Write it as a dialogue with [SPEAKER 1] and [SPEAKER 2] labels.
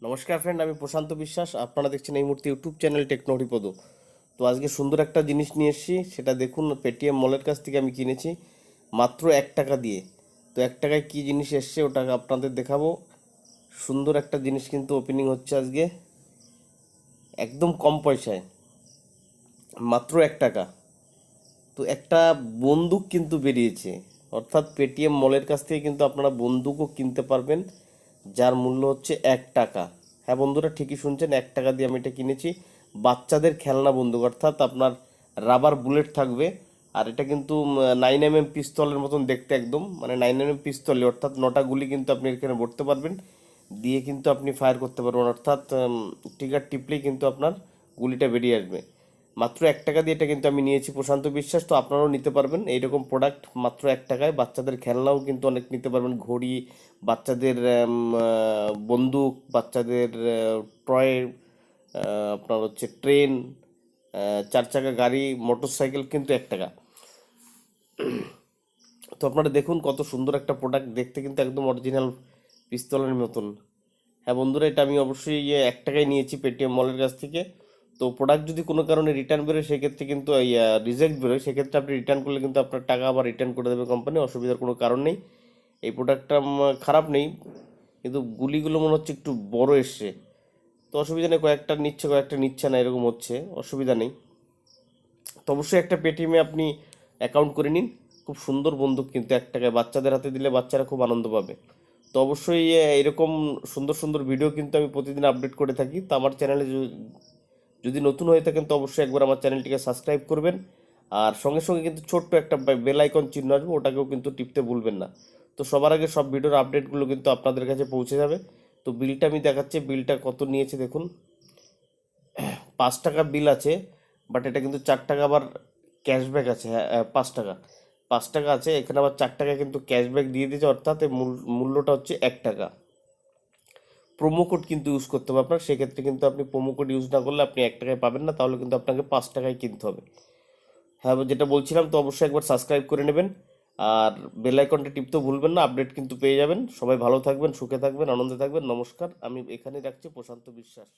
[SPEAKER 1] নমস্কার ফ্রেন্ড, আমি প্রশান্ত বিশ্বাস। আপনারা দেখছেন এই মুহূর্তে ইউটিউব চ্যানেল টেকনোহরিপদ। তো আজকে সুন্দর একটা জিনিস নিয়ে এসেছি, সেটা দেখুন। পেটিএম মলের কাছ থেকে আমি কিনেছি মাত্র 1 টাকা দিয়ে। তো 1 টাকায় কী জিনিস এসছে ওটা আপনাদের দেখাবো। সুন্দর একটা জিনিস কিন্তু ওপেনিং হচ্ছে আজকে, একদম কম পয়সায়, মাত্র 1 টাকা। তো একটা বন্দুক কিন্তু বেরিয়েছে, অর্থাৎ পেটিএম মলের কাছ থেকে কিন্তু আপনারা বন্দুকও কিনতে পারবেন, যার মূল্য হচ্ছে 1 টাকা। হ্যাঁ বন্ধুরা, ঠিকই শুনছেন, 1 টাকা দিয়ে আমি এটা কিনেছি। বাচ্চাদের খেলনা বন্দুক, অর্থাৎ আপনার রাবার বুলেট থাকবে। আর এটা কিন্তু 9mm পিস্তলের মতন দেখতে, একদম মানে 9mm পিস্তলে, অর্থাৎ 9টা গুলি কিন্তু আপনি এখানে ভরতে পারবেন, দিয়ে কিন্তু আপনি ফায়ার করতে পারবেন, অর্থাৎ ট্রিগার টিপলেই কিন্তু আপনার গুলিটা বেরিয়ে আসবে। মাত্র 1 টাকা দিয়ে এটা কিন্তু আমি নিয়েছি, প্রশান্ত বিশ্বাস। তো আপনারাও নিতে পারবেন এইরকম প্রোডাক্ট মাত্র 1 টাকায়। বাচ্চাদের খেলনাও কিন্তু অনেক নিতে পারবেন, ঘড়ি, বাচ্চাদের বন্দুক, বাচ্চাদের টয়, আপনার হচ্ছে ট্রেন, 4 চাকা গাড়ি, মোটর সাইকেল, কিন্তু 1 টাকা। তো আপনারা দেখুন কত সুন্দর একটা প্রোডাক্ট, দেখতে কিন্তু একদম অরিজিনাল পিস্তলের মতন। হ্যাঁ বন্ধুরা, এটা আমি অবশ্যই 1 টাকায় নিয়েছি পেটিএম মলের কাছ থেকে। তো প্রোডাক্ট যদি কোনো কারণে রিটার্ন বেরোয়, সেক্ষেত্রে কিন্তু রিজেক্ট বেরোয়, সেক্ষেত্রে আপনি রিটার্ন করলে কিন্তু আপনার টাকা আবার রিটার্ন করে দেবে কোম্পানি, অসুবিধার কোনো কারণ নেই। এই প্রোডাক্টটা খারাপ নেই, কিন্তু গুলিগুলো মনে হচ্ছে একটু বড় এসছে। তো অসুবিধা নেই, কয়েকটা নিচ্ছে না, এরকম হচ্ছে, অসুবিধা নেই। তো অবশ্যই একটা পেটিএমে আপনি অ্যাকাউন্ট করে নিন। খুব সুন্দর বন্দুক, কিন্তু 1 টাকায় বাচ্চাদের হাতে দিলে বাচ্চারা খুব আনন্দ পাবে। তো অবশ্যই এরকম সুন্দর সুন্দর ভিডিও কিন্তু আমি প্রতিদিন আপডেট করে থাকি। তো আমার চ্যানেলে যদি নতুন হয়ে থাকেন, তো অবশ্যই একবার আমার চ্যানেলটিকে সাবস্ক্রাইব করবেন। আর সঙ্গে সঙ্গে কিন্তু ছোট্ট একটা বেল আইকন চিহ্ন আসবে, ওটাকেও কিন্তু টিপতে ভুলবেন না। তো সবার আগে সব ভিডিওর আপডেটগুলো কিন্তু আপনাদের কাছে পৌঁছে যাবে। তো বিলটা আমি দেখাচ্ছি, বিলটা কত নিয়েছে দেখুন। 5 টাকা বিল আছে, বাট এটা কিন্তু 4 টাকা আবার ক্যাশব্যাক আছে। হ্যাঁ, 5 টাকা, 5 টাকা আছে এখানে, আবার 4 টাকা কিন্তু ক্যাশব্যাক দিয়ে দিয়েছে, অর্থাৎ এর মূল্যটা হচ্ছে 1 টাকা। প্রোমো কোড কিন্তু ইউজ করতে হবে আপনার, সেক্ষেত্রে কিন্তু আপনি প্রোমো কোড ইউজ না করলে আপনি 1 টাকায় পাবেন না, তাহলে কিন্তু আপনাকে 5 টাকায় কিনতে হবে। হ্যাঁ, যেটা বলছিলাম, তো অবশ্যই একবার সাবস্ক্রাইব করে নেবেন। আর বেল আইকনটা টিপতেও ভুলবেন না, আপডেট কিন্তু পেয়ে যাবেন। সবাই ভালো থাকবেন, সুখে থাকবেন, আনন্দে থাকবেন। নমস্কার, আমি এখানেই রাখছি, প্রশান্ত বিশ্বাস।